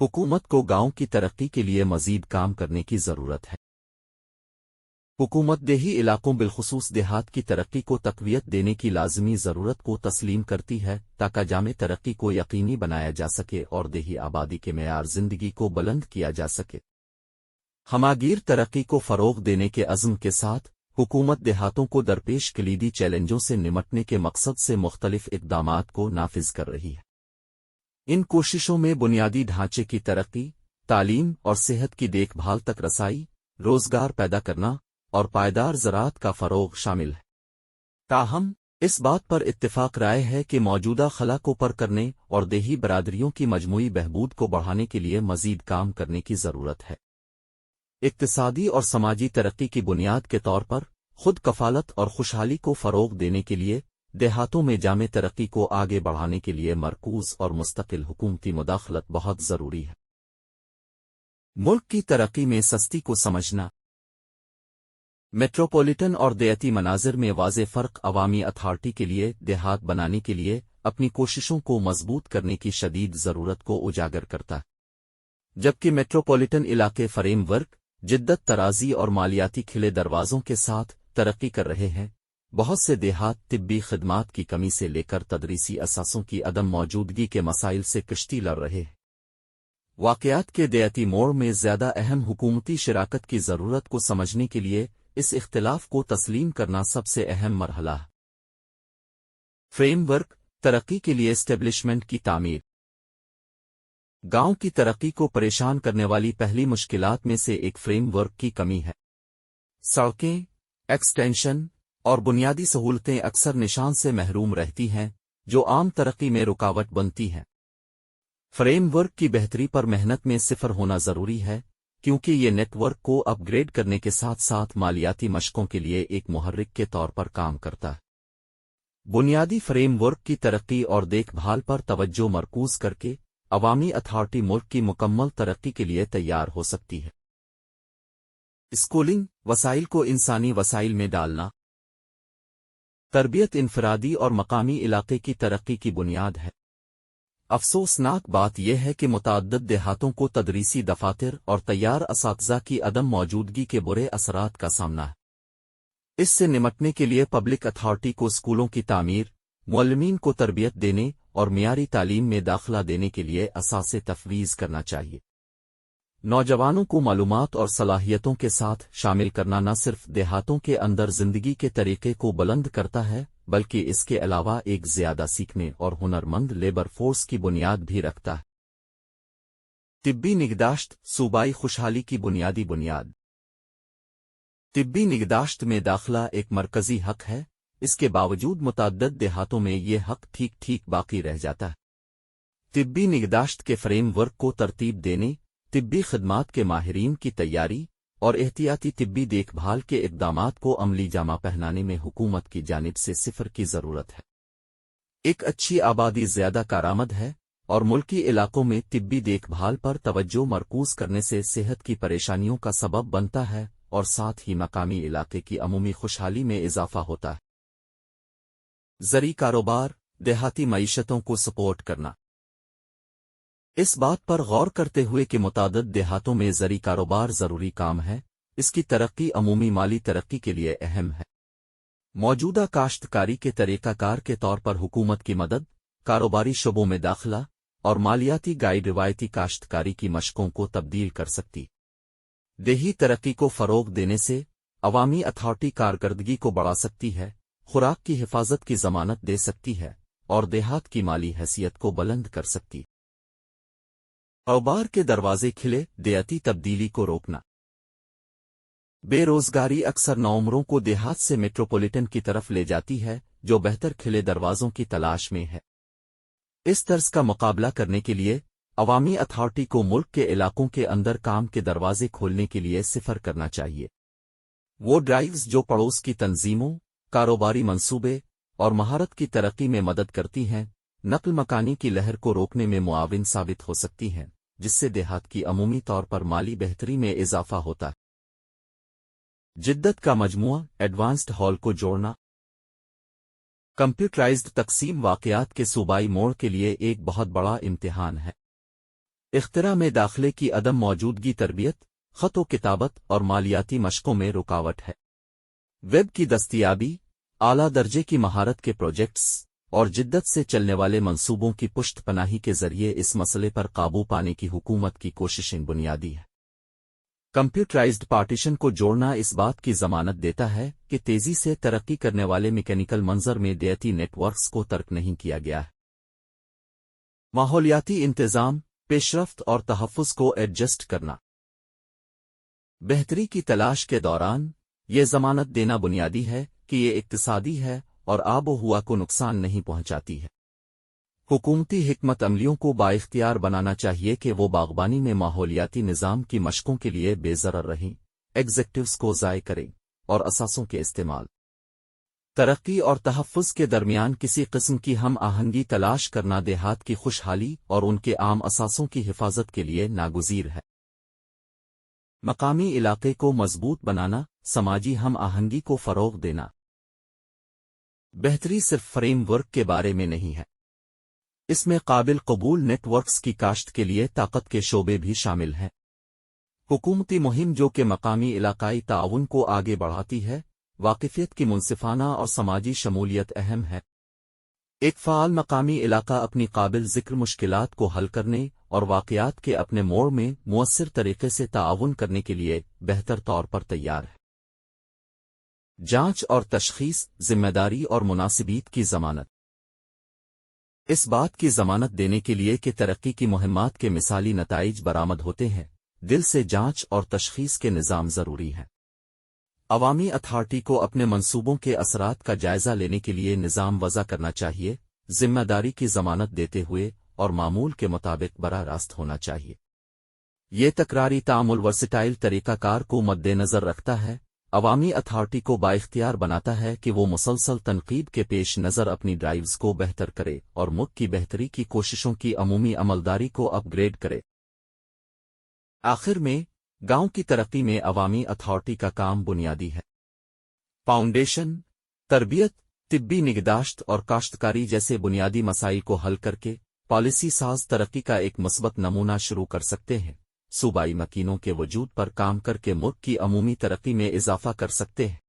حکومت کو گاؤں کی ترقی کے لیے مزید کام کرنے کی ضرورت ہے۔ حکومت دیہی علاقوں بالخصوص دیہات کی ترقی کو تقویت دینے کی لازمی ضرورت کو تسلیم کرتی ہے تاکہ جامع ترقی کو یقینی بنایا جا سکے اور دیہی آبادی کے معیار زندگی کو بلند کیا جا سکے۔ ہماگیر ترقی کو فروغ دینے کے عزم کے ساتھ حکومت دیہاتوں کو درپیش کلیدی چیلنجوں سے نمٹنے کے مقصد سے مختلف اقدامات کو نافذ کر رہی ہے۔ ان کوششوں میں بنیادی ڈھانچے کی ترقی، تعلیم اور صحت کی دیکھ بھال تک رسائی، روزگار پیدا کرنا اور پائیدار زراعت کا فروغ شامل ہے۔ تاہم، اس بات پر اتفاق رائے ہے کہ موجودہ خلا کو پر کرنے اور دیہی برادریوں کی مجموعی بہبود کو بڑھانے کے لیے مزید کام کرنے کی ضرورت ہے۔ اقتصادی اور سماجی ترقی کی بنیاد کے طور پر خود کفالت اور خوشحالی کو فروغ دینے کے لیے دیہاتوں میں جامع ترقی کو آگے بڑھانے کے لیے مرکوز اور مستقل حکومتی مداخلت بہت ضروری ہے۔ ملک کی ترقی میں سستی کو سمجھنا۔ میٹروپولیٹن اور دیہاتی مناظر میں واضح فرق عوامی اتھارٹی کے لیے دیہات بنانے کے لیے اپنی کوششوں کو مضبوط کرنے کی شدید ضرورت کو اجاگر کرتا ہے، جبکہ میٹروپولیٹن علاقے فریم ورک، جدت طرازی اور مالیاتی کھلے دروازوں کے ساتھ ترقی کر رہے ہیں۔ بہت سے دیہات طبی خدمات کی کمی سے لے کر تدریسی اثاثوں کی عدم موجودگی کے مسائل سے کشتی لڑ رہے ہیں۔ واقعات کے دیہاتی موڑ میں زیادہ اہم حکومتی شراکت کی ضرورت کو سمجھنے کے لیے اس اختلاف کو تسلیم کرنا سب سے اہم مرحلہ ہے۔ فریم ورک، ترقی کے لیے اسٹیبلشمنٹ کی تعمیر۔ گاؤں کی ترقی کو پریشان کرنے والی پہلی مشکلات میں سے ایک فریم ورک کی کمی ہے۔ سڑکیں، ایکسٹینشن اور بنیادی سہولتیں اکثر نشان سے محروم رہتی ہیں، جو عام ترقی میں رکاوٹ بنتی ہیں۔ فریم ورک کی بہتری پر محنت میں صفر ہونا ضروری ہے، کیونکہ یہ نیٹ ورک کو اپ گریڈ کرنے کے ساتھ ساتھ مالیاتی مشقوں کے لیے ایک محرک کے طور پر کام کرتا ہے۔ بنیادی فریم ورک کی ترقی اور دیکھ بھال پر توجہ مرکوز کر کے عوامی اتھارٹی ملک کی مکمل ترقی کے لیے تیار ہو سکتی ہے۔ اسکولنگ، وسائل کو انسانی وسائل میں ڈالنا۔ تربیت انفرادی اور مقامی علاقے کی ترقی کی بنیاد ہے۔ افسوسناک بات یہ ہے کہ متعدد دیہاتوں کو تدریسی دفاتر اور تیار اساتذہ کی عدم موجودگی کے برے اثرات کا سامنا ہے۔ اس سے نمٹنے کے لیے پبلک اتھارٹی کو اسکولوں کی تعمیر، معلمین کو تربیت دینے اور معیاری تعلیم میں داخلہ دینے کے لیے اثاثے تفویض کرنا چاہیے۔ نوجوانوں کو معلومات اور صلاحیتوں کے ساتھ شامل کرنا نہ صرف دیہاتوں کے اندر زندگی کے طریقے کو بلند کرتا ہے بلکہ اس کے علاوہ ایک زیادہ سیکھنے اور ہنرمند لیبر فورس کی بنیاد بھی رکھتا ہے۔ طبی نگہداشت، صوبائی خوشحالی کی بنیادی بنیاد۔ طبی نگہداشت میں داخلہ ایک مرکزی حق ہے، اس کے باوجود متعدد دیہاتوں میں یہ حق ٹھیک باقی رہ جاتا ہے۔ طبی نگہداشت کے فریم ورک کو ترتیب دینے، طبی خدمات کے ماہرین کی تیاری اور احتیاطی طبی دیکھ بھال کے اقدامات کو عملی جامہ پہنانے میں حکومت کی جانب سے صفر کی ضرورت ہے۔ ایک اچھی آبادی زیادہ کارآمد ہے اور ملکی علاقوں میں طبی دیکھ بھال پر توجہ مرکوز کرنے سے صحت کی پریشانیوں کا سبب بنتا ہے اور ساتھ ہی مقامی علاقے کی عمومی خوشحالی میں اضافہ ہوتا ہے۔ زرعی کاروبار، دیہاتی معیشتوں کو سپورٹ کرنا۔ اس بات پر غور کرتے ہوئے کہ متعدد دیہاتوں میں زرعی کاروبار ضروری کام ہے، اس کی ترقی عمومی مالی ترقی کے لیے اہم ہے۔ موجودہ کاشتکاری کے طریقہ کار کے طور پر حکومت کی مدد، کاروباری شعبوں میں داخلہ اور مالیاتی گائیڈ روایتی کاشتکاری کی مشقوں کو تبدیل کر سکتی۔ دیہی ترقی کو فروغ دینے سے عوامی اتھارٹی کارکردگی کو بڑھا سکتی ہے، خوراک کی حفاظت کی ضمانت دے سکتی ہے اور دیہات کی مالی حیثیت کو بلند کر سکتی۔ کاروبار کے دروازے کھلے، دیہاتی تبدیلی کو روکنا۔ بے روزگاری اکثر نوعمروں کو دیہات سے میٹروپولیٹن کی طرف لے جاتی ہے، جو بہتر کھلے دروازوں کی تلاش میں ہے۔ اس طرز کا مقابلہ کرنے کے لیے عوامی اتھارٹی کو ملک کے علاقوں کے اندر کام کے دروازے کھولنے کے لیے صفر کرنا چاہیے۔ وہ ڈرائیوز جو پڑوس کی تنظیموں، کاروباری منصوبے اور مہارت کی ترقی میں مدد کرتی ہیں، نقل مکانی کی لہر کو روکنے میں معاون ثابت ہو سکتی ہیں، جس سے دیہات کی عمومی طور پر مالی بہتری میں اضافہ ہوتا ہے۔ جدت کا مجموعہ، ایڈوانسڈ ہال کو جوڑنا۔ کمپیوٹرائزڈ تقسیم واقعات کے صوبائی موڑ کے لیے ایک بہت بڑا امتحان ہے۔ اختراع میں داخلے کی عدم موجودگی تربیت، خط و کتابت اور مالیاتی مشقوں میں رکاوٹ ہے۔ ویب کی دستیابی، اعلیٰ درجے کی مہارت کے پروجیکٹس اور جدت سے چلنے والے منصوبوں کی پشت پناہی کے ذریعے اس مسئلے پر قابو پانے کی حکومت کی کوششیں بنیادی ہے۔ کمپیوٹرائزڈ پارٹیشن کو جوڑنا اس بات کی ضمانت دیتا ہے کہ تیزی سے ترقی کرنے والے میکینیکل منظر میں دیتی نیٹ ورکس کو ترک نہیں کیا گیا ہے۔ ماحولیاتی انتظام، پیش رفت اور تحفظ کو ایڈجسٹ کرنا۔ بہتری کی تلاش کے دوران یہ ضمانت دینا بنیادی ہے کہ یہ اقتصادی ہے اور آب و ہوا کو نقصان نہیں پہنچاتی ہے۔ حکومتی حکمت عملیوں کو بااختیار بنانا چاہیے کہ وہ باغبانی میں ماحولیاتی نظام کی مشقوں کے لیے بے ضرر رہیں، ایگزیکٹوز کو ضائع کریں اور اثاثوں کے استعمال، ترقی اور تحفظ کے درمیان کسی قسم کی ہم آہنگی تلاش کرنا دیہات کی خوشحالی اور ان کے عام اثاثوں کی حفاظت کے لیے ناگزیر ہے۔ مقامی علاقے کو مضبوط بنانا، سماجی ہم آہنگی کو فروغ دینا۔ بہتری صرف فریم ورک کے بارے میں نہیں ہے، اس میں قابل قبول نیٹ ورکس کی کاشت کے لیے طاقت کے شعبے بھی شامل ہیں۔ حکومتی مہم جو کہ مقامی علاقائی تعاون کو آگے بڑھاتی ہے، واقفیت کی منصفانہ اور سماجی شمولیت اہم ہے۔ ایک فعال مقامی علاقہ اپنی قابل ذکر مشکلات کو حل کرنے اور واقعات کے اپنے موڑ میں مؤثر طریقے سے تعاون کرنے کے لیے بہتر طور پر تیار ہے۔ جانچ اور تشخیص، ذمہ داری اور مناسبیت کی ضمانت۔ اس بات کی ضمانت دینے کے لیے کہ ترقی کی مہمات کے مثالی نتائج برآمد ہوتے ہیں، دل سے جانچ اور تشخیص کے نظام ضروری ہیں۔ عوامی اتھارٹی کو اپنے منصوبوں کے اثرات کا جائزہ لینے کے لیے نظام وضع کرنا چاہیے، ذمہ داری کی ضمانت دیتے ہوئے اور معمول کے مطابق براہ راست ہونا چاہیے۔ یہ تکراری تعامل ورسٹائل طریقہ کار کو مد نظر رکھتا ہے، عوامی اتھارٹی کو بااختیار بناتا ہے کہ وہ مسلسل تنقید کے پیش نظر اپنی ڈرائیوز کو بہتر کرے اور ملک کی بہتری کی کوششوں کی عمومی عملداری کو اپ گریڈ کرے۔ آخر میں، گاؤں کی ترقی میں عوامی اتھارٹی کا کام بنیادی ہے۔ فاؤنڈیشن، تربیت، طبی نگہداشت اور کاشتکاری جیسے بنیادی مسائل کو حل کر کے پالیسی ساز ترقی کا ایک مثبت نمونہ شروع کر سکتے ہیں، صوبائی مکینوں کے وجود پر کام کر کے ملک کی عمومی ترقی میں اضافہ کر سکتے ہیں۔